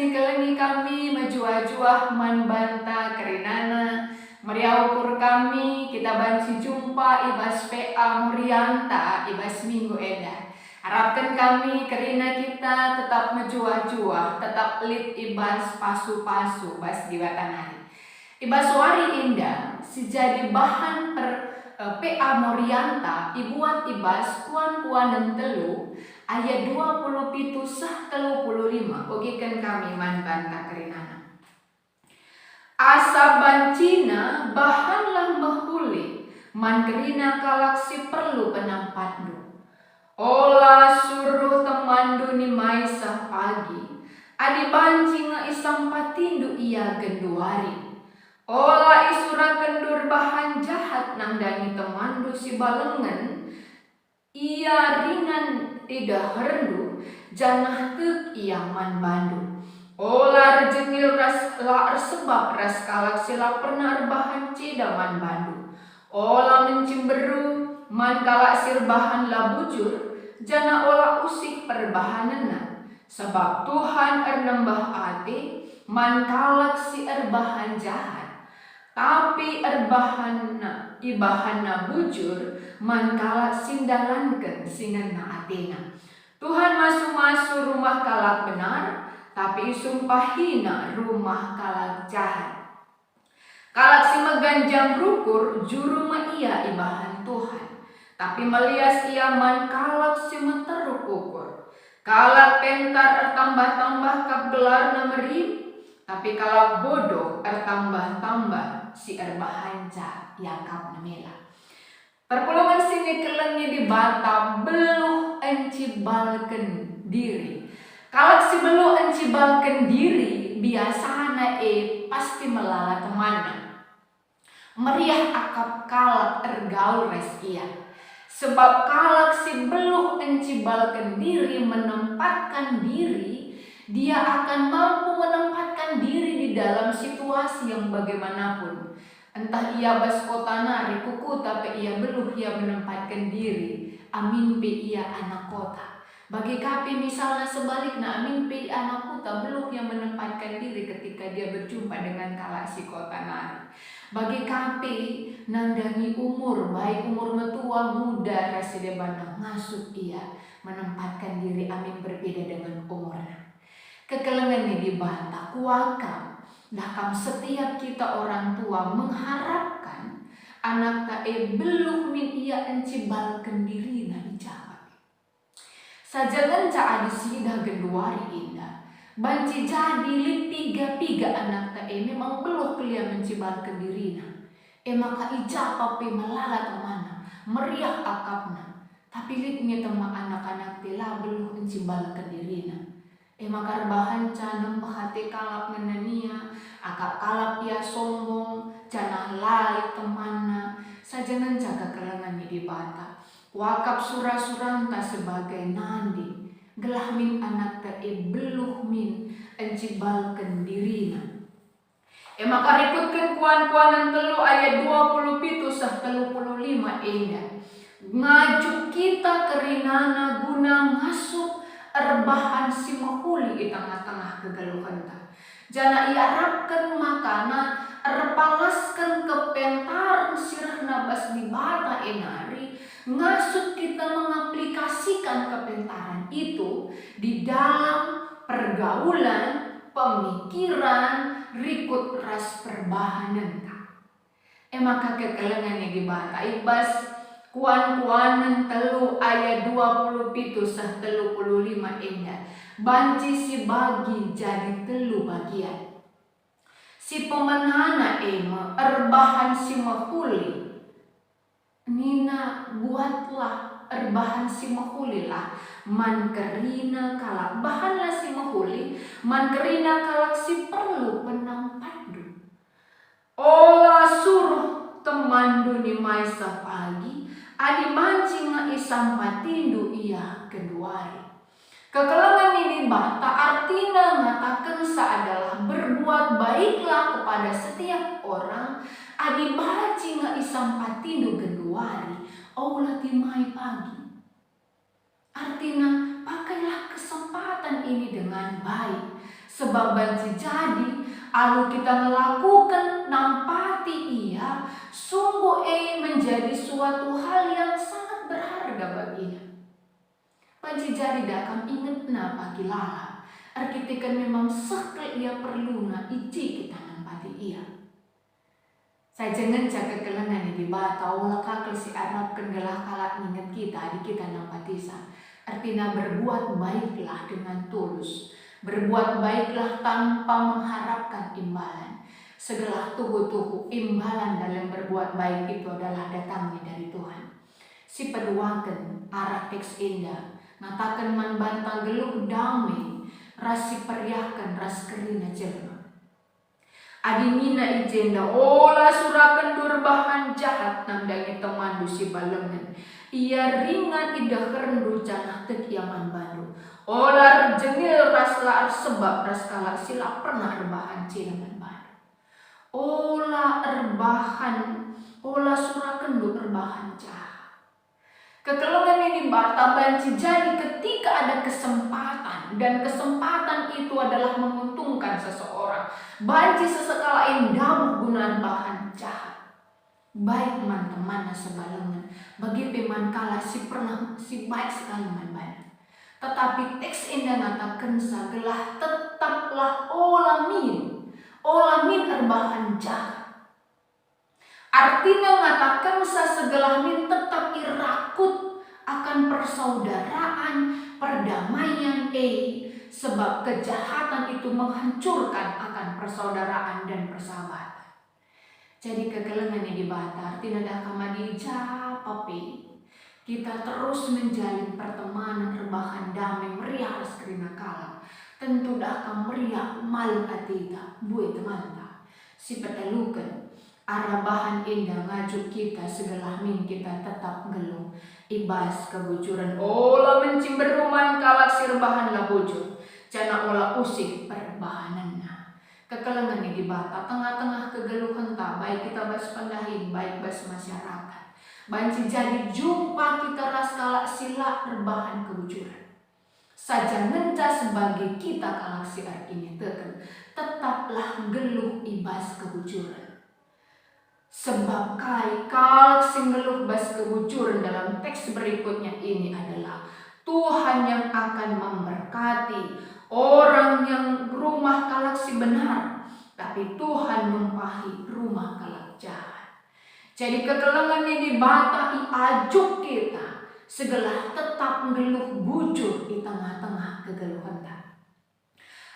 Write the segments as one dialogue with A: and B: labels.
A: sini kelengi kami majua-jua manbanta kerinana Maria ukur kami kita banci jumpa ibas PA Murianta ibas minggu eda. Harapkan kami kerina kita tetap majua-jua, tetap lit ibas pasu-pasu bas di hari. Ibas wari indah sejadi bahan per PA Morianta ibuat ibas kuan-kuanan telu ayat 27 sah 35 ogikan kami manbanta kerinana. Asa bancina bahanlah mahuli man kerina kalaksi perlu penampatdu. Ola suruh temandu ni maisa pagi adi banci nga isang patindu iya genduari. Ola isura kendur bahan jahat nang dani temandu si balengan ia ringan tidak herdu janah tek ia man bandu. Ola rejengil ras la sebab ras kalak sila pernah bahan cidaman bandu. Ola mencimberu man kalak sir bahan la bujur jana ola usik perbahanana. Sebab Tuhan ernembah ati man kalak si erbahan jahat. Tapi erbahana ibahana bujur man kalak sindalanken singenna atina. Tuhan masu-masu rumah kalak benar, tapi sumpahina rumah kalak jahat. Kalak si meganjang rukur juru ma ia ibahan Tuhan, tapi melias ia man kalak si meteruk ukur. Kalak pentar ertambah-tambah kap gelar namerim, tapi kalak bodoh ertambah-tambah si erbahanca yakap namela. Perpulungan sini kelengi di bata beluh encibalken diri. Kalak si beluh encibalken diri biasana pasti melala temana. Meriah akap kalak ergaul res ia. Sebab kalak si beluh encibalken diri menempatkan diri, dia akan mampu menempatkan diri di dalam situasi yang bagaimanapun. Entah ia bas kota nari kuku tapi ia beluh ia menempatkan diri. Amin pe ia anak kota. Bagi kapi misalnya sebaliknya amin pe anak kota beluh yang menempatkan diri ketika dia berjumpa dengan kalak si kota nari. Bagi kapi nandangi umur baik umur metua muda raside banang ngasup ia menempatkan diri amin berbeda dengan umurnya. Kekelengan ini dibantah kuakam. Dakam setiap kita orang tua mengharapkan anak tae belum min ia encibalkan diri na dijawab. Sajangan ca adi sidah genduari indah. Banci jadi piga-piga anak tae memang belum kelia mencibalkan dirina. Maka ijapa pe melala temana, meriah akapna. Tapi litnya tema anak-anak tela belum mencibalkan dirina. Maka rebahan canang bahati kalap menania, akap kalap ia sombong, janah lali temana, sajangan jaga kelengan di bata. Wakap surah-suranta sebagai nandi, gelah min anak tae beluh min encibalkan dirina. Maka rikutkan kuan-kuanan telu ayat 27 sah 35 indah. Ngaju kita kerinana guna ngasup erbahan si mahuli di tengah-tengah kegaluhan ta. Jana ia harapkan makana erpalaskan kepentaran sirah nabas di bata enari. Ngasut kita mengaplikasikan kepentaran itu di dalam pergaulan, pemikiran, rikut ras perbahanan ta. Maka kekelengan yang dibata ibas kuan-kuanan telu ayat 27 sah 35 indah. Banci si bagi jadi telu bagian. Si pemenana erbahan si mahuli. Nina buatlah erbahan si mahuli lah. Man kerina kalak bahanlah si mahuli. Man kerina kalak si perlu penampadu. Ola suruh temandu ni maisa pagi. Adi mancing nga isang patindu iya keduari. Kekelengan ini bata artinya ngatakan adalah berbuat baiklah kepada setiap orang. Adi mancing nga isang patindu keduari. Ola timai pagi. Artinya pakailah kesempatan ini dengan baik. Sebab banci jadi, lalu kita melakukan nampati ia, sungguh menjadi suatu hal yang sangat berharga baginya. Banci jadi dakam inget na pagi lala, arkitekan memang sekal ia perlu na iji kita nampati ia. Saya jangan jaga kelengan di bata olah kakal si Arab gelah kalak ingat kita di kita nampatisa. Artinya berbuat baiklah dengan tulus, berbuat baiklah tanpa mengharapkan imbalan. Segala tuhu-tuhu imbalan dalam berbuat baik itu adalah datangnya dari Tuhan. Si peduakan arah teks indah, ngatakan man bantang geluh damai, rasi periahkan ras kerina jelma. Adinina ijenda olah surakan durbahan jahat namdangi temandu si balengan. Ia ringan idah kerendu janah tekiaman baru. Olah jengil ras laar sebab ras kalak sila pernah rebahan cilaman baru. Olah surakan durbahan jahat. Kekelengan ini bata banci jadi ketika ada kesempatan, dan kesempatan itu adalah menguntungkan seseorang. Banci sesekala indah gunaan bahan jahat. Baik man teman sebalengan, bagi peman kala si baik sekali man baik. Tetapi teks indah ngatakan sagelah tetaplah olamin erbahan jahat. Artinya mengatakan segalamin tetap irakut akan persaudaraan, perdamaian, sebab kejahatan itu menghancurkan akan persaudaraan dan persahabatan. Jadi kegelengan yang dibata, artinya dah kamadi japapi. Kita terus menjalin pertemanan, rebahan damai, meriah reskerina kala. Tentu dah kam meriah malu atita, buat teman-teman. Si petelukan. Arabahan indah ngajuk kita segala min kita tetap geluh. Ibas kebujuran olah mencimberuman kalak sirbahan lah bujur. Jana olah usik perbahananna. Kekelengan ini dibata tengah-tengah kegeluhan tak baik kita bas pendahin baik bas masyarakat. Banci jadi jumpa kita ras kalak sila rebahan kebujuran. Saja ngenca sebagai kita kalak si ini teken. Tetaplah geluh ibas kebujuran. Sebab kalak sing ngeluh bas kebujuran dalam teks berikutnya ini adalah Tuhan yang akan memberkati orang yang rumah kalak si benar, tapi Tuhan mempahi rumah kalak jahat. Jadi kekelengan ini bata ajuk kita segala tetap ngeluh bujur di tengah-tengah kegeluhan.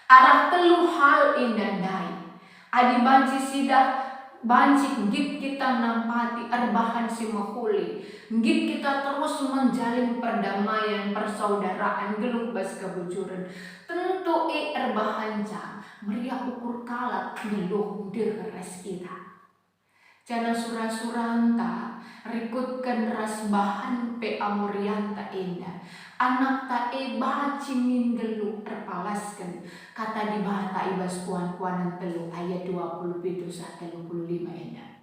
A: Arah teluh hal indandai adi banci sidah banci git kita nampati erbahan si mahuli. Git kita terus menjalin perdamaian, persaudaraan, geluh bas kebujuran. Tentu erbahan ja meriah ukur kalak geluh deres kita. Jana surah-suranta rikutkan ras bahan pe amurianta indah. Anak ta baci min geluh terpalaskan. Kata di bahata ibas kuan-kuanan telu ayat 27-35 indah.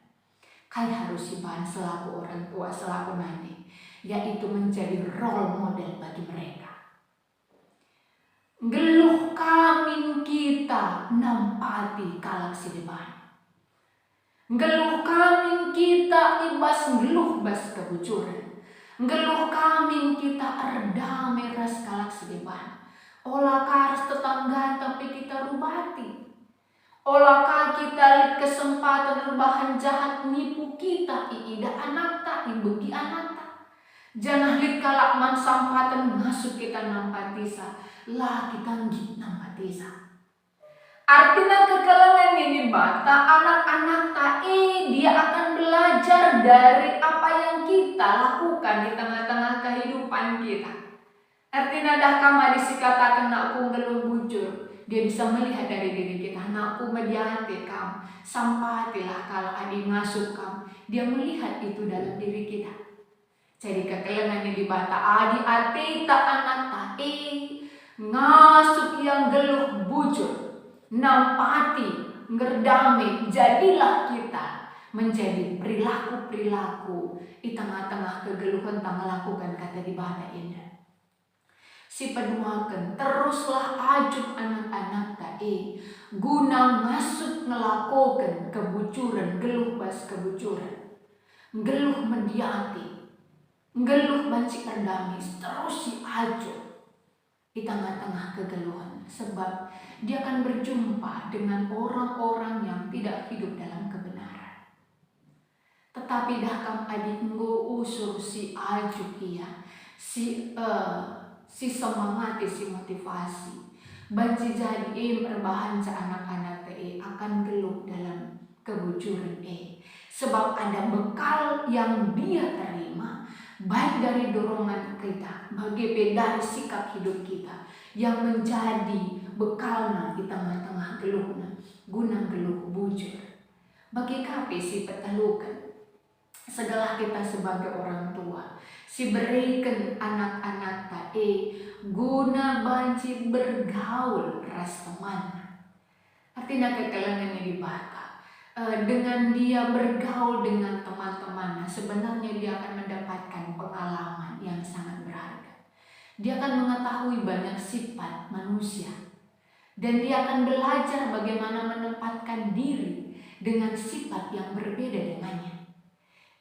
A: Kai harus bahan selaku orang tua, selaku nani, yaitu menjadi role model bagi mereka. Geluh kami kita nampati kalak sideban. Geluh kami kita ibas geluh bas kebujuran. Geluh kami kita erdame ras kalak sideban. Olah karas tetangga tapi kita rubati. Olah kita kesempatan rebahan jahat nipu kita iida anak tak ibuki anak tak. Jangan lit kalak man sampatan masuk kita nampatisa lah kita ngit nampatisa. Artinya kekelengan ini bata anak-anak tak dia akan belajar dari apa yang kita lakukan di tengah-tengah kehidupan kita. Artinya dah kama disikatakan nakku geluh bujur. Dia bisa melihat dari diri kita. Nakku mediate kam. Sampatilah kalau adi ngasuh kam. Dia melihat itu dalam diri kita. Jadi kekelengan ini dibata adi atita anak tak ngasuh yang geluh bujur. Nampati, ngerdame, jadilah kita menjadi perilaku-perilaku di tengah-tengah kegeluhan tak melakukan kata di bahasa indah. Si peduakan teruslah ajuk anak-anak tak guna masuk ngelakokan kebucuran, geluh bas kebucuran, geluh mendiati, geluh banci perdamis, terus si ajo di tengah-tengah kegeluhan, sebab dia akan berjumpa dengan orang-orang yang tidak hidup dalam kebenaran. Tetapi dahkam adik nggo usur si ajo kia, si semangati, si motivasi, banci jadi perbahan sa anak-anak akan geluh dalam kebucuran sebab ada bekal yang dia terima, baik dari dorongan kita, bagai dari sikap hidup kita, yang menjadi bekalna di tengah-tengah geluhna, guna geluh bujur. Bagi kape si petalukan, segala kita sebagai orang tua, si berikan anak-anak guna banci bergaul ras teman. Artinya kekelangan ini dibata. Dengan dia bergaul dengan teman-temannya, sebenarnya dia akan mendapatkan pengalaman yang sangat berharga. Dia akan mengetahui banyak sifat manusia, dan dia akan belajar bagaimana menempatkan diri dengan sifat yang berbeda dengannya.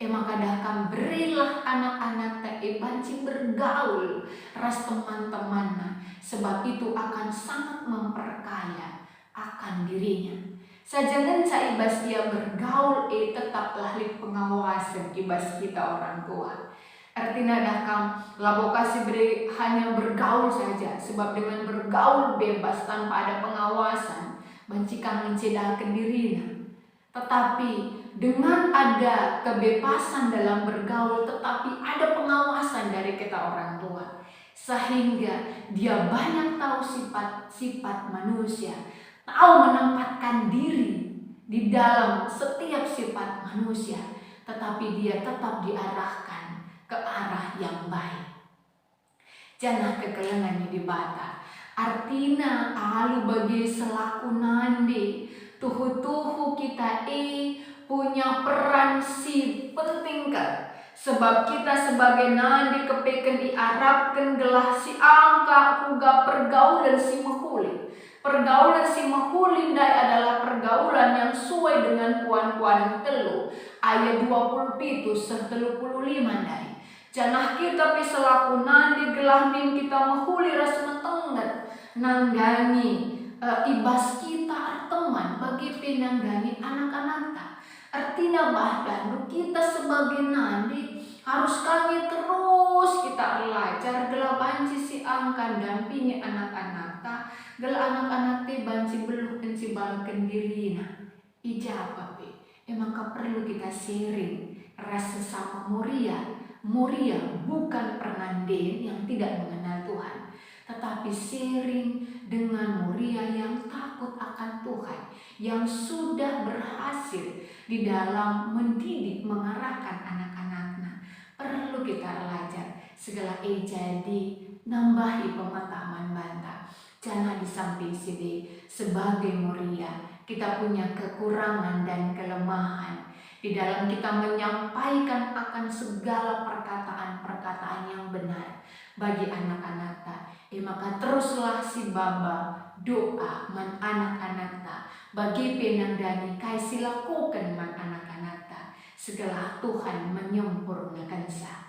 A: Maka dahkan berilah anak-anak banci bergaul ras teman-temannya, sebab itu akan sangat memperkaya akan dirinya. Sajangan sa ibas dia bergaul tetaplah li pengawasan ibas kita orang tua. Artinya dahkam labokasi beri hanya bergaul saja, sebab dengan bergaul bebas tanpa ada pengawasan bancikan mencedahkan dirinya. Tetapi dengan ada kebebasan dalam bergaul, tetapi ada pengawasan dari kita orang tua, sehingga dia banyak tahu sifat-sifat manusia, tahu menempatkan diri di dalam setiap sifat manusia, tetapi dia tetap diarahkan ke arah yang baik. Jangan kekelangan di bata. Artinya alu bagi selaku nande, tuhu-tuhu kita punya peran si penting kan. Sebab kita sebagai nande kepeken diarahkan gelah si angka uga pergaulan si mahuli. Pergaulan si mahuli adalah pergaulan yang sesuai dengan puan-puan telu ayat 27 serta 35 dai. Janah kita selaku nandi gelah min kita mahuli rasa mentengat nanggani ibas kita teman bagi penanggani anak-anak ta. Artinya bahkan kita sebagai nandi harus kami terus kita belajar gelah banci si angkan dampingi anak-anak ta. Gelah anak-anak te banci beluh si bangken dirina. Ijabah maka perlu kita sharing rasa sama Muria bukan pengantin yang tidak mengenal Tuhan, tetapi sharing dengan Muria yang takut akan Tuhan, yang sudah berhasil di dalam mendidik, mengarahkan anak-anaknya. Perlu kita belajar segala jadi nambahi pengetahuan banta. Jangan di samping sini sebagai Muria kita punya kekurangan dan kelemahan di dalam kita menyampaikan akan segala perkataan-perkataan yang benar bagi anak-anak ta. Maka teruslah si baba doa man anak-anak ta bagi penanggani kai silakukan man anak-anak ta segala Tuhan menyempurnakan sa.